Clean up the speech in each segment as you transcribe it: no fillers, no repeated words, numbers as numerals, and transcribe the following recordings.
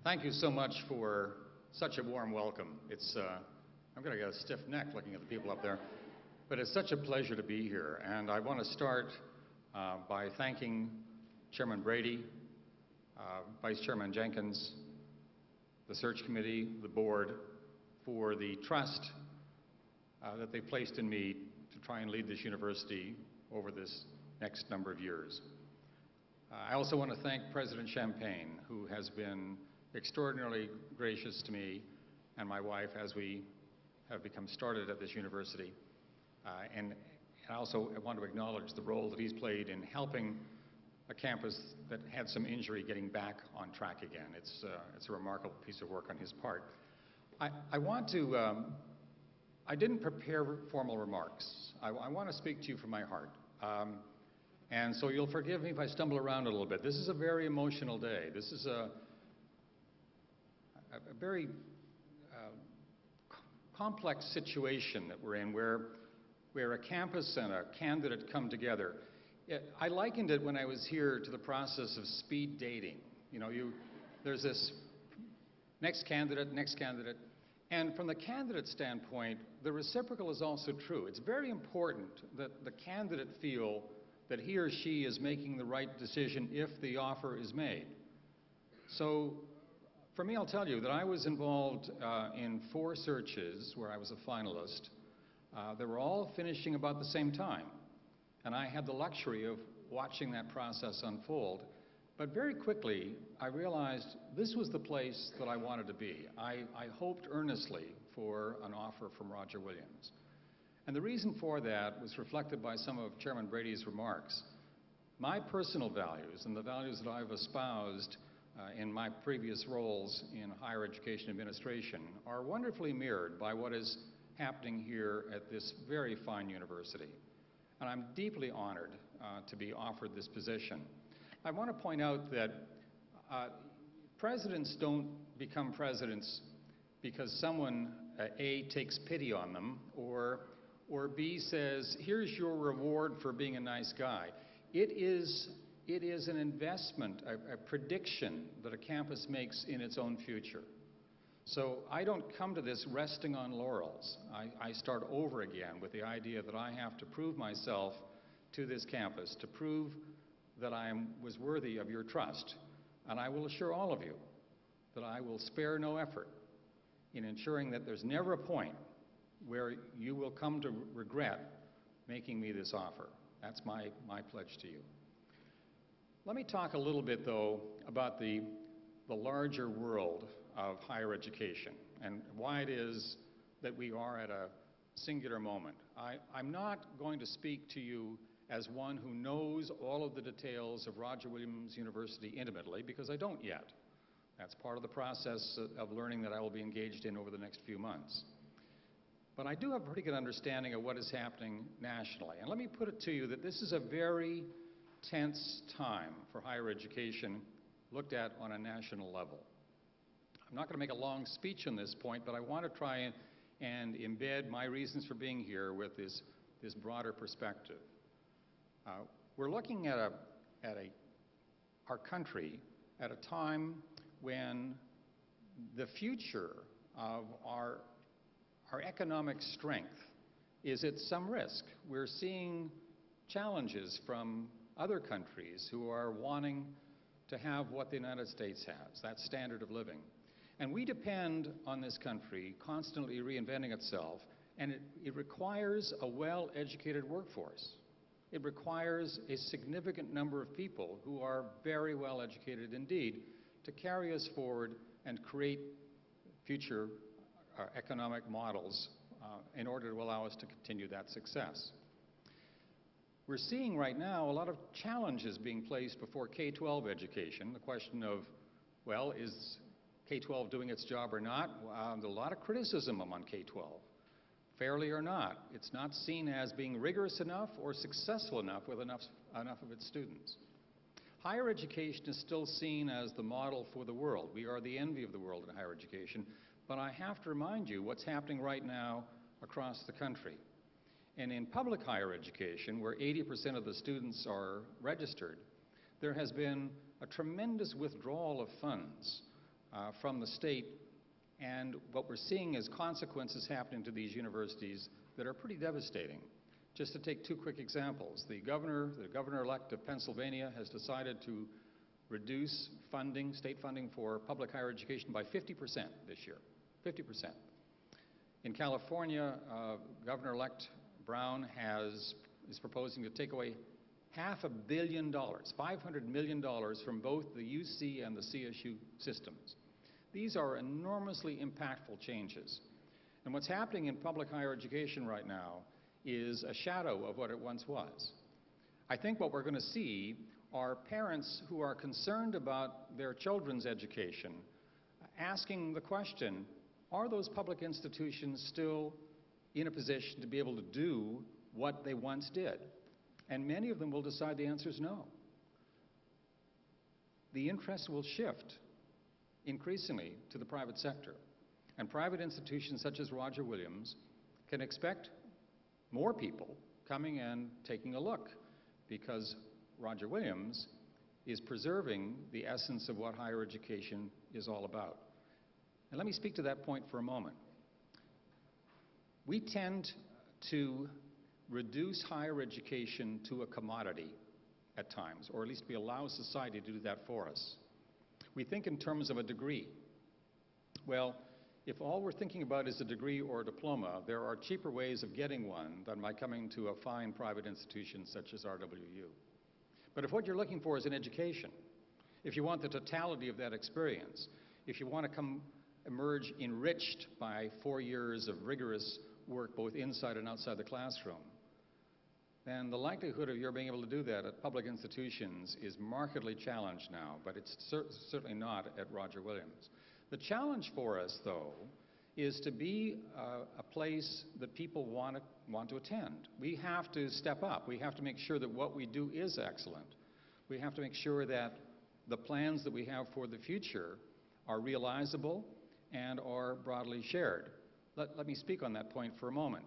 Thank you so much for such a warm welcome. I'm going to get a stiff neck looking at the people up there, but it's such a pleasure to be here. And I want to start by thanking Chairman Brady, Vice Chairman Jenkins, the search committee, the board, for the trust that they placed in me to try and lead this university over this next number of years. I also want to thank President Champagne, who has been extraordinarily gracious to me and my wife as we have become started at this university. And I also want to acknowledge the role that he's played in helping a campus that had some injury getting back on track again. It's a remarkable piece of work on his part. I didn't prepare formal remarks. I want to speak to you from my heart. And so you'll forgive me if I stumble around a little bit. This is a very emotional day. This is a very complex situation that we're in where a campus and a candidate come together. I likened it when I was here to the process of speed dating. You know, there's this next candidate, and from the candidate standpoint, the reciprocal is also true. It's very important that the candidate feel that he or she is making the right decision if the offer is made. So for me, I'll tell you that I was involved in 4 searches where I was a finalist. They were all finishing about the same time. And I had the luxury of watching that process unfold. But very quickly, I realized this was the place that I wanted to be. I hoped earnestly for an offer from Roger Williams. And the reason for that was reflected by some of Chairman Brady's remarks. My personal values and the values that I've espoused in my previous roles in higher education administration are wonderfully mirrored by what is happening here at this very fine university. And I'm deeply honored to be offered this position. I want to point out that presidents don't become presidents because someone, A, takes pity on them, or B, says, here's your reward for being a nice guy. It is an investment, a prediction that a campus makes in its own future. So I don't come to this resting on laurels. I start over again with the idea that I have to prove myself to this campus, to prove that I was worthy of your trust. And I will assure all of you that I will spare no effort in ensuring that there's never a point where you will come to regret making me this offer. That's my pledge to you. Let me talk a little bit, though, about the larger world of higher education and why it is that we are at a singular moment. I'm not going to speak to you as one who knows all of the details of Roger Williams University intimately, because I don't yet. That's part of the process of learning that I will be engaged in over the next few months. But I do have a pretty good understanding of what is happening nationally. And let me put it to you that this is a very tense time for higher education looked at on a national level. I'm not going to make a long speech on this point, but I want to try and embed my reasons for being here with this broader perspective. We're looking at our country at a time when the future of our economic strength is at some risk. We're seeing challenges from other countries who are wanting to have what the United States has, that standard of living. And we depend on this country constantly reinventing itself, and it requires a well-educated workforce. It requires a significant number of people who are very well educated indeed to carry us forward and create future economic models in order to allow us to continue that success. We're seeing right now a lot of challenges being placed before K-12 education. The question of, well, is K-12 doing its job or not? There's a lot of criticism among K-12. Fairly or not, it's not seen as being rigorous enough or successful enough with enough of its students. Higher education is still seen as the model for the world. We are the envy of the world in higher education, but I have to remind you what's happening right now across the country. And in public higher education, where 80% of the students are registered, there has been a tremendous withdrawal of funds from the state, and what we're seeing is consequences happening to these universities that are pretty devastating. Just to take two quick examples, the governor-elect of Pennsylvania has decided to reduce funding, state funding for public higher education by 50% this year, 50%. In California, Governor-elect Brown is proposing to take away $500 million, $500 million from both the UC and the CSU systems. These are enormously impactful changes. And what's happening in public higher education right now is a shadow of what it once was. I think what we're going to see are parents who are concerned about their children's education asking the question, are those public institutions still in a position to be able to do what they once did? And many of them will decide the answer is no. The interest will shift increasingly to the private sector. And private institutions such as Roger Williams can expect more people coming and taking a look, because Roger Williams is preserving the essence of what higher education is all about. And let me speak to that point for a moment. We tend to reduce higher education to a commodity at times, or at least we allow society to do that for us. We think in terms of a degree. Well, if all we're thinking about is a degree or a diploma, there are cheaper ways of getting one than by coming to a fine private institution such as RWU. But if what you're looking for is an education, if you want the totality of that experience, if you want to emerge enriched by 4 years of rigorous work both inside and outside the classroom, then the likelihood of your being able to do that at public institutions is markedly challenged now, but it's certainly not at Roger Williams. The challenge for us, though, is to be a place that people want to attend. We have to step up. We have to make sure that what we do is excellent. We have to make sure that the plans that we have for the future are realizable and are broadly shared. Let me speak on that point for a moment.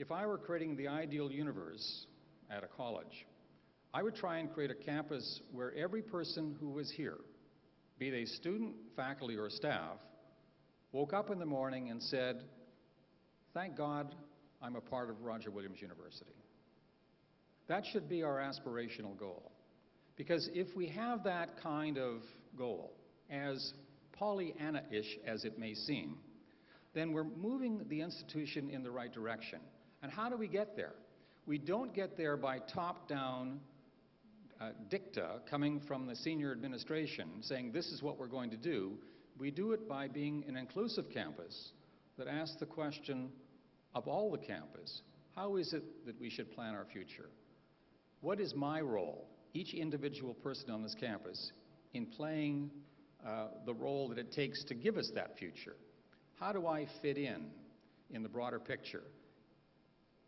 If I were creating the ideal universe at a college, I would try and create a campus where every person who was here, be they student, faculty, or staff, woke up in the morning and said, "Thank God I'm a part of Roger Williams University." That should be our aspirational goal. Because if we have that kind of goal, as Pollyanna-ish as it may seem, then we're moving the institution in the right direction. And how do we get there? We don't get there by top-down dicta coming from the senior administration saying this is what we're going to do. We do it by being an inclusive campus that asks the question of all the campus, how is it that we should plan our future? What is my role, each individual person on this campus, in playing the role that it takes to give us that future? How do I fit in the broader picture?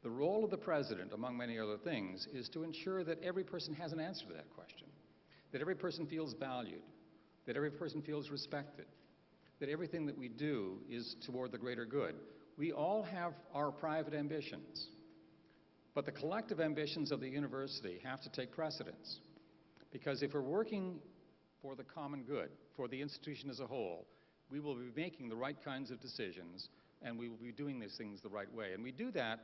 The role of the president, among many other things, is to ensure that every person has an answer to that question, that every person feels valued, that every person feels respected, that everything that we do is toward the greater good. We all have our private ambitions, but the collective ambitions of the university have to take precedence. Because if we're working for the common good, for the institution as a whole, we will be making the right kinds of decisions, and we will be doing these things the right way. And we do that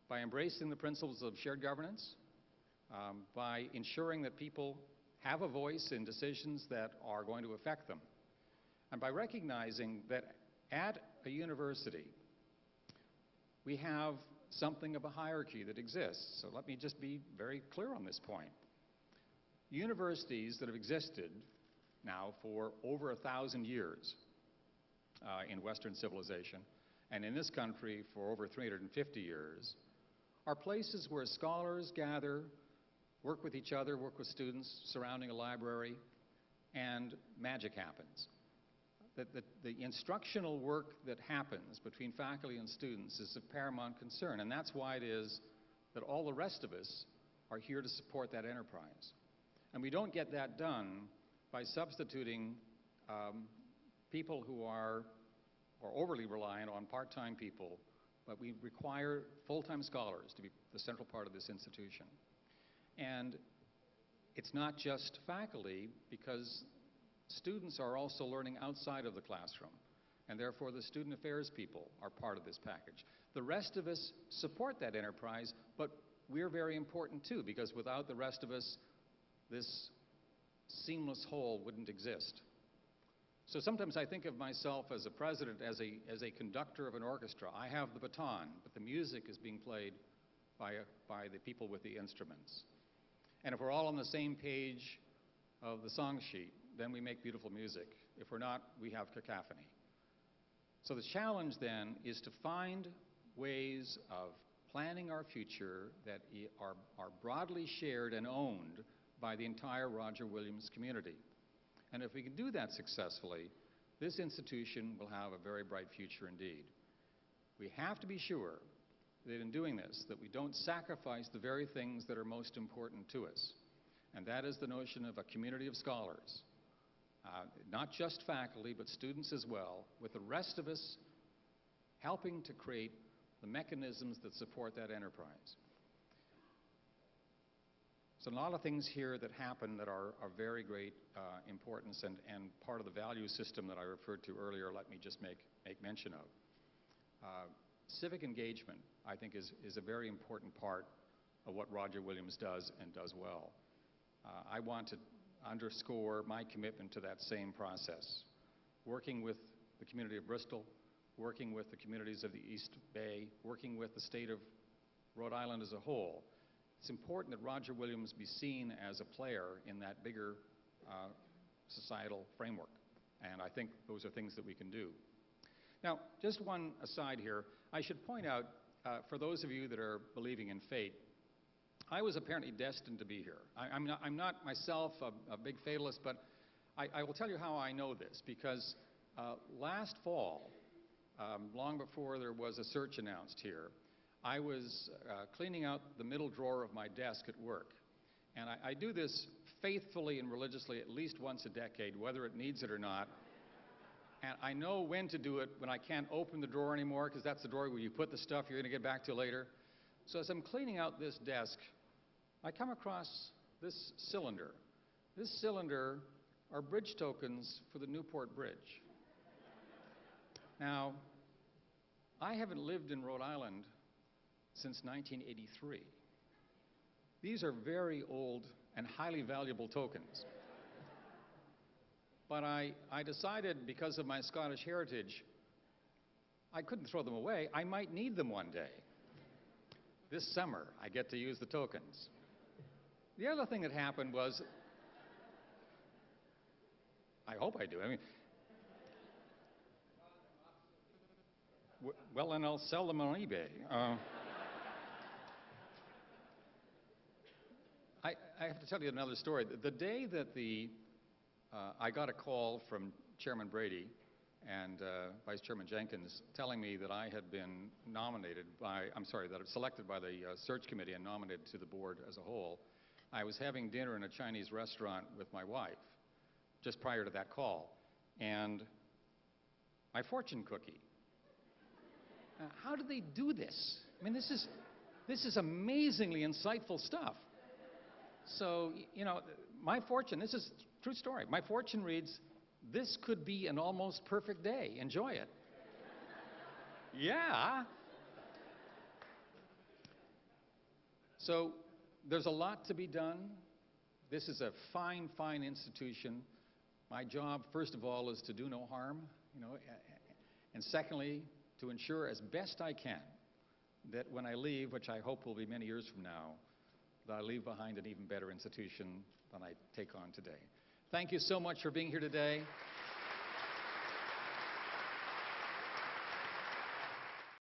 by embracing the principles of shared governance, by ensuring that people have a voice in decisions that are going to affect them, and by recognizing that at a university, we have something of a hierarchy that exists. So let me just be very clear on this point. Universities that have existed now for over 1,000 years in Western civilization, and in this country for over 350 years, are places where scholars gather, work with each other, work with students surrounding a library, and magic happens. The instructional work that happens between faculty and students is of paramount concern, and that's why it is that all the rest of us are here to support that enterprise. And we don't get that done by substituting people who are overly reliant on part-time people, but we require full-time scholars to be the central part of this institution. And it's not just faculty, because students are also learning outside of the classroom, and therefore the student affairs people are part of this package. The rest of us support that enterprise, but we're very important too, because without the rest of us, this seamless whole wouldn't exist. So sometimes I think of myself as a president, as a conductor of an orchestra. I have the baton, but the music is being played by the people with the instruments. And if we're all on the same page of the song sheet, then we make beautiful music. If we're not, we have cacophony. So the challenge then is to find ways of planning our future that are broadly shared and owned by the entire Roger Williams community. And if we can do that successfully, this institution will have a very bright future indeed. We have to be sure that in doing this, that we don't sacrifice the very things that are most important to us. And that is the notion of a community of scholars. Not just faculty, but students as well, with the rest of us helping to create the mechanisms that support that enterprise. So a lot of things here that happen that are of very great importance and part of the value system that I referred to earlier, let me just make mention of. Civic engagement, I think, is a very important part of what Roger Williams does and does well. I want to underscore my commitment to that same process. Working with the community of Bristol, working with the communities of the East Bay, working with the state of Rhode Island as a whole. It's important that Roger Williams be seen as a player in that bigger societal framework. And I think those are things that we can do. Now, just one aside here. I should point out, for those of you that are believing in fate, I was apparently destined to be here. I'm not myself a big fatalist, but I will tell you how I know this, because last fall, long before there was a search announced here, I was cleaning out the middle drawer of my desk at work. And I do this faithfully and religiously at least once a decade, whether it needs it or not. And I know when to do it when I can't open the drawer anymore, because that's the drawer where you put the stuff you're going to get back to later. So as I'm cleaning out this desk, I come across this cylinder. This cylinder are bridge tokens for the Newport Bridge. Now, I haven't lived in Rhode Island since 1983. These are very old and highly valuable tokens. But I decided, because of my Scottish heritage, I couldn't throw them away. I might need them one day. This summer, I get to use the tokens. The other thing that happened was, I hope I do. I mean, well, then I'll sell them on eBay. I have to tell you another story. The day that I got a call from Chairman Brady and Vice Chairman Jenkins telling me that I had been selected by the search committee and nominated to the board as a whole, I was having dinner in a Chinese restaurant with my wife just prior to that call, and my fortune cookie. How do they do this? I mean, this is amazingly insightful stuff. So, you know, my fortune, this is a true story. My fortune reads, "This could be an almost perfect day. Enjoy it." Yeah. So there's a lot to be done. This is a fine, fine institution. My job, first of all, is to do no harm, you know, and secondly, to ensure as best I can that when I leave, which I hope will be many years from now, that I leave behind an even better institution than I take on today. Thank you so much for being here today.